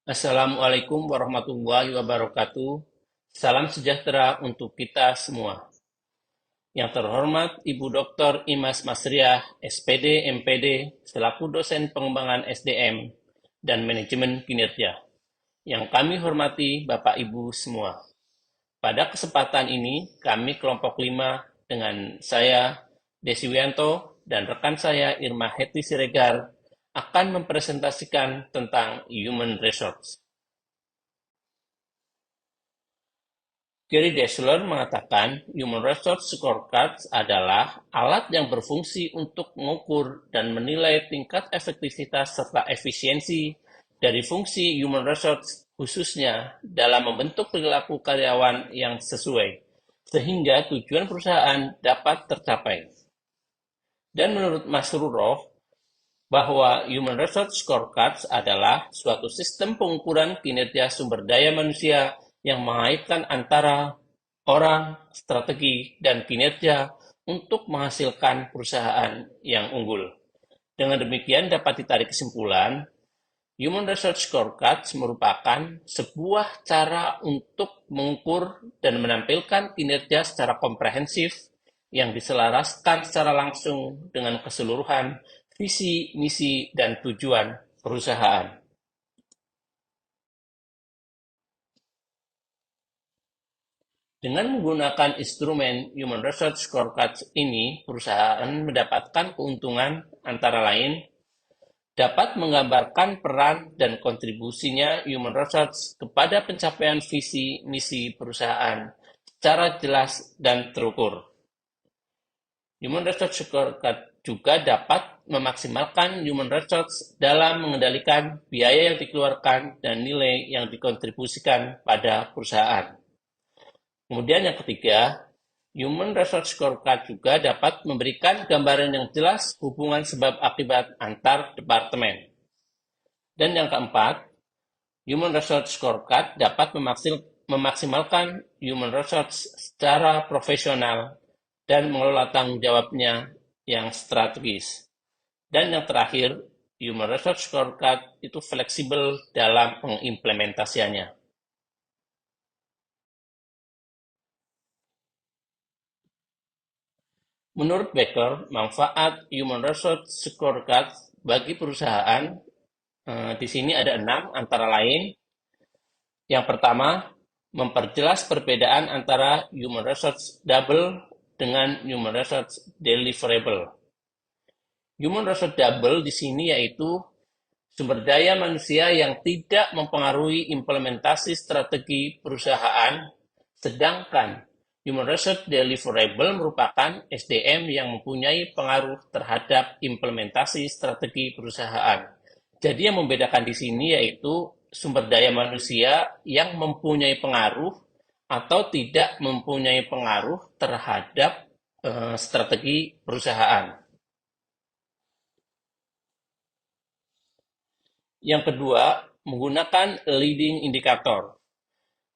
Assalamualaikum warahmatullahi wabarakatuh. Salam sejahtera untuk kita semua. Yang terhormat Ibu Dr. Imas Masriah, SPD, MPD, selaku dosen pengembangan SDM dan manajemen kinerja. Yang kami hormati Bapak Ibu semua. Pada kesempatan ini, kami kelompok 5 dengan saya, Desi Wianto, dan rekan saya, Irma Heti Siregar, akan mempresentasikan tentang human resource. Gary Dessler mengatakan Human Resource Scorecards adalah alat yang berfungsi untuk mengukur dan menilai tingkat efektivitas serta efisiensi dari fungsi human resource khususnya dalam membentuk perilaku karyawan yang sesuai, sehingga tujuan perusahaan dapat tercapai. Dan menurut Mas Ruroh, bahwa Human Resource Scorecards adalah suatu sistem pengukuran kinerja sumber daya manusia yang mengaitkan antara orang, strategi, dan kinerja untuk menghasilkan perusahaan yang unggul. Dengan demikian dapat ditarik kesimpulan, Human Resource Scorecards merupakan sebuah cara untuk mengukur dan menampilkan kinerja secara komprehensif yang diselaraskan secara langsung dengan keseluruhan visi, misi, dan tujuan perusahaan. Dengan menggunakan instrumen Human Resource Scorecards ini, perusahaan mendapatkan keuntungan antara lain dapat menggambarkan peran dan kontribusinya Human Resource kepada pencapaian visi misi perusahaan secara jelas dan terukur. Human Resource Scorecard juga dapat memaksimalkan human resource dalam mengendalikan biaya yang dikeluarkan dan nilai yang dikontribusikan pada perusahaan. Kemudian yang ketiga, Human Resource Scorecard juga dapat memberikan gambaran yang jelas hubungan sebab akibat antar departemen. Dan yang keempat, Human Resource Scorecard dapat memaksimalkan human resource secara profesional dan mengelola tanggung jawabnya yang strategis. Dan yang terakhir, Human Resource Scorecard itu fleksibel dalam pengimplementasiannya. Menurut Becker, manfaat Human Resource Scorecard bagi perusahaan di sini ada 6, antara lain yang pertama, memperjelas perbedaan antara human resource double dengan human resource deliverable. Human resource double di sini yaitu sumber daya manusia yang tidak mempengaruhi implementasi strategi perusahaan, sedangkan human resource deliverable merupakan SDM yang mempunyai pengaruh terhadap implementasi strategi perusahaan. Jadi yang membedakan di sini yaitu sumber daya manusia yang mempunyai pengaruh atau tidak mempunyai pengaruh terhadap strategi perusahaan. Yang kedua, menggunakan leading indicator,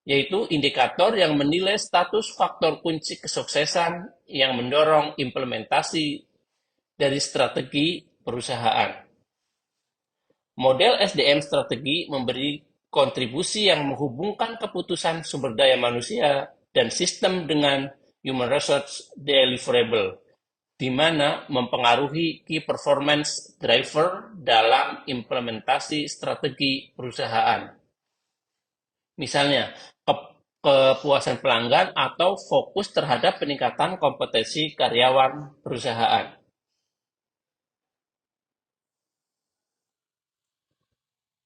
yaitu indikator yang menilai status faktor kunci kesuksesan yang mendorong implementasi dari strategi perusahaan. Model SDM strategi memberi kontribusi yang menghubungkan keputusan sumber daya manusia dan sistem dengan human resource deliverable, di mana mempengaruhi key performance driver dalam implementasi strategi perusahaan. Misalnya, kepuasan pelanggan atau fokus terhadap peningkatan kompetensi karyawan perusahaan.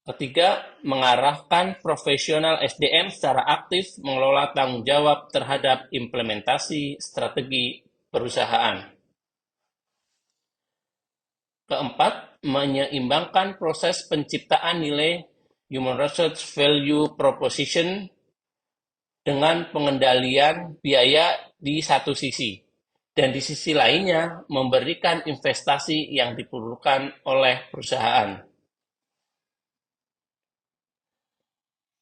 Ketiga, mengarahkan profesional SDM secara aktif mengelola tanggung jawab terhadap implementasi strategi perusahaan. Keempat, menyeimbangkan proses penciptaan nilai human resource value proposition dengan pengendalian biaya di satu sisi, dan di sisi lainnya memberikan investasi yang diperlukan oleh perusahaan.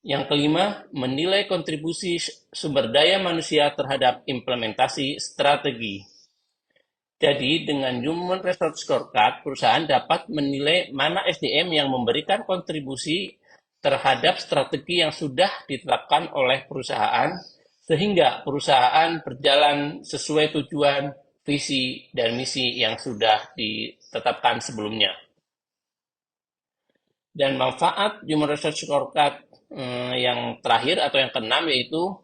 Yang kelima, menilai kontribusi sumber daya manusia terhadap implementasi strategi. Jadi, dengan Human Resource Scorecard, perusahaan dapat menilai mana SDM yang memberikan kontribusi terhadap strategi yang sudah ditetapkan oleh perusahaan, sehingga perusahaan berjalan sesuai tujuan, visi, dan misi yang sudah ditetapkan sebelumnya. Dan manfaat Human Resource Scorecard yang terakhir atau yang keenam yaitu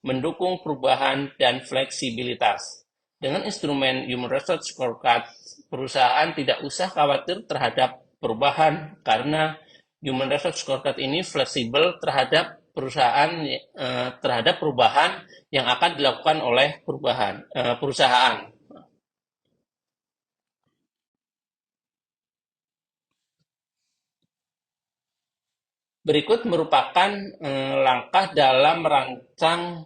mendukung perubahan dan fleksibilitas. Dengan instrumen Human Resource Scorecard, perusahaan tidak usah khawatir terhadap perubahan karena Human Resource Scorecard ini fleksibel terhadap terhadap perubahan yang akan dilakukan oleh perusahaan. Berikut merupakan langkah dalam merancang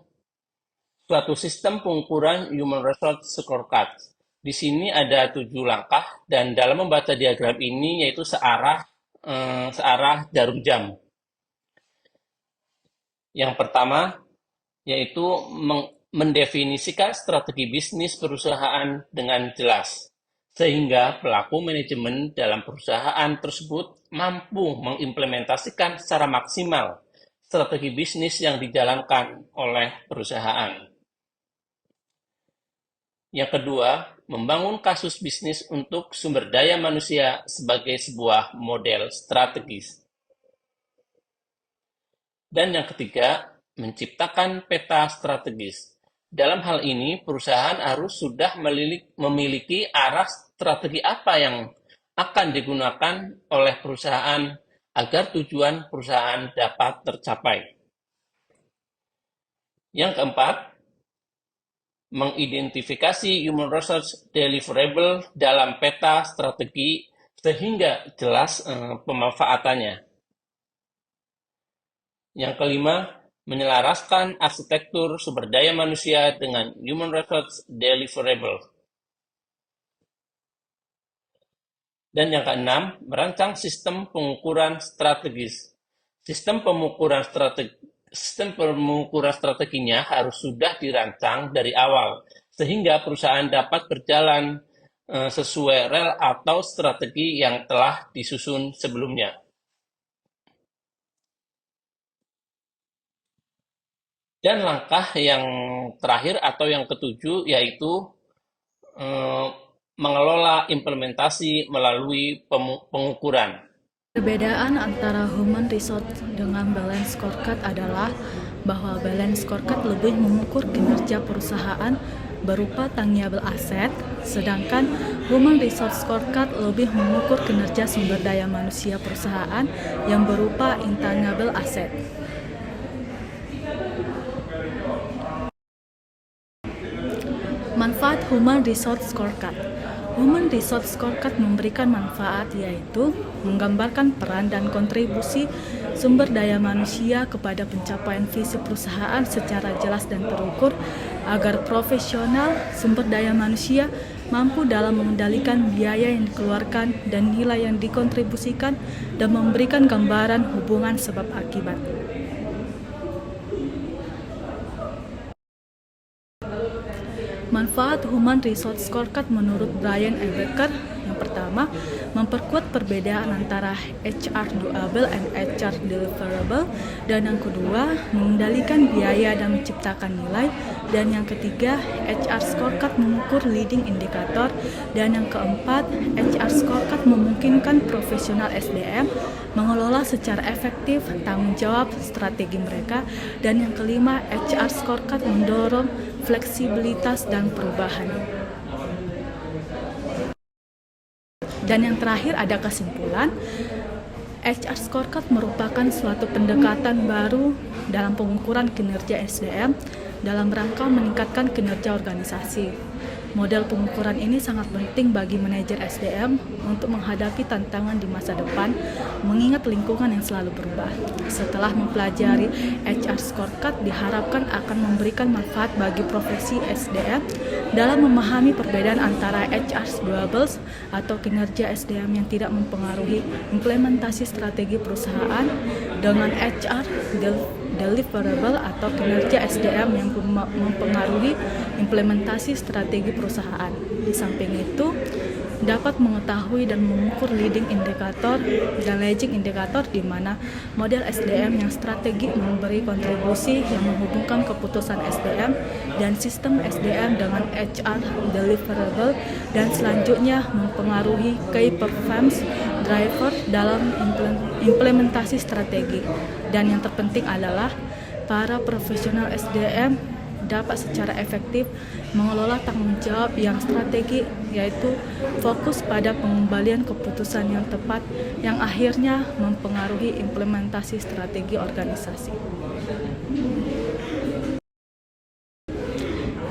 suatu sistem pengukuran Human Resource Scorecard. Di sini ada 7 langkah dan dalam membaca diagram ini yaitu searah jarum jam. Yang pertama yaitu mendefinisikan strategi bisnis perusahaan dengan jelas, sehingga pelaku manajemen dalam perusahaan tersebut mampu mengimplementasikan secara maksimal strategi bisnis yang dijalankan oleh perusahaan. Yang kedua, membangun kasus bisnis untuk sumber daya manusia sebagai sebuah model strategis. Dan yang ketiga, menciptakan peta strategis. Dalam hal ini, perusahaan harus sudah memiliki arah strategi apa yang akan digunakan oleh perusahaan agar tujuan perusahaan dapat tercapai. Yang keempat, mengidentifikasi human resource deliverable dalam peta strategi sehingga jelas pemanfaatannya. Yang kelima, menyelaraskan arsitektur sumber daya manusia dengan human resource deliverable. Dan yang keenam, merancang sistem pengukuran strategis. Sistem pengukuran strateginya harus sudah dirancang dari awal, sehingga perusahaan dapat berjalan sesuai rel atau strategi yang telah disusun sebelumnya. Dan langkah yang terakhir atau yang ketujuh yaitu mengelola implementasi melalui pengukuran. Perbedaan antara Human Resource dengan Balance Scorecard adalah bahwa Balance Scorecard lebih mengukur kinerja perusahaan berupa tangible asset, sedangkan Human Resource Scorecard lebih mengukur kinerja sumber daya manusia perusahaan yang berupa intangible asset. Manfaat Human Resource Scorecard. Human Resource Scorecard memberikan manfaat yaitu menggambarkan peran dan kontribusi sumber daya manusia kepada pencapaian visi perusahaan secara jelas dan terukur agar profesional sumber daya manusia mampu dalam mengendalikan biaya yang dikeluarkan dan nilai yang dikontribusikan dan memberikan gambaran hubungan sebab akibat. Manfaat Human Resource Scorecard menurut Brian A. Becker, yang pertama, memperkuat perbedaan antara HR doable and HR deliverable, dan yang kedua, mengendalikan biaya dan menciptakan nilai, dan yang ketiga, HR Scorecard mengukur leading indicator, dan yang keempat, HR Scorecard memungkinkan profesional SDM mengelola secara efektif tanggung jawab strategi mereka, dan yang kelima, HR Scorecard mendorong fleksibilitas dan perubahan. Dan yang terakhir ada kesimpulan, HR Scorecard merupakan suatu pendekatan baru dalam pengukuran kinerja SDM dalam rangka meningkatkan kinerja organisasi. Model pengukuran ini sangat penting bagi manajer SDM untuk menghadapi tantangan di masa depan, mengingat lingkungan yang selalu berubah. Setelah mempelajari HR Scorecard diharapkan akan memberikan manfaat bagi profesi SDM dalam memahami perbedaan antara HR doables atau kinerja SDM yang tidak mempengaruhi implementasi strategi perusahaan dengan HR deliverable atau kinerja SDM yang mempengaruhi implementasi strategi perusahaan. Di samping itu, dapat mengetahui dan mengukur leading indikator dan lagging indikator di mana model SDM yang strategik memberi kontribusi yang menghubungkan keputusan SDM dan sistem SDM dengan HR deliverable dan selanjutnya mempengaruhi key performance driver dalam implementasi strategi. Dan yang terpenting adalah para profesional SDM dapat secara efektif mengelola tanggung jawab yang strategik, yaitu fokus pada pengembalian keputusan yang tepat yang akhirnya mempengaruhi implementasi strategi organisasi.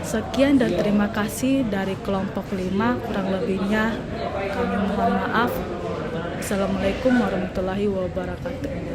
Sekian dan terima kasih dari kelompok 5, kurang lebihnya kami mohon maaf. Assalamualaikum warahmatullahi wabarakatuh.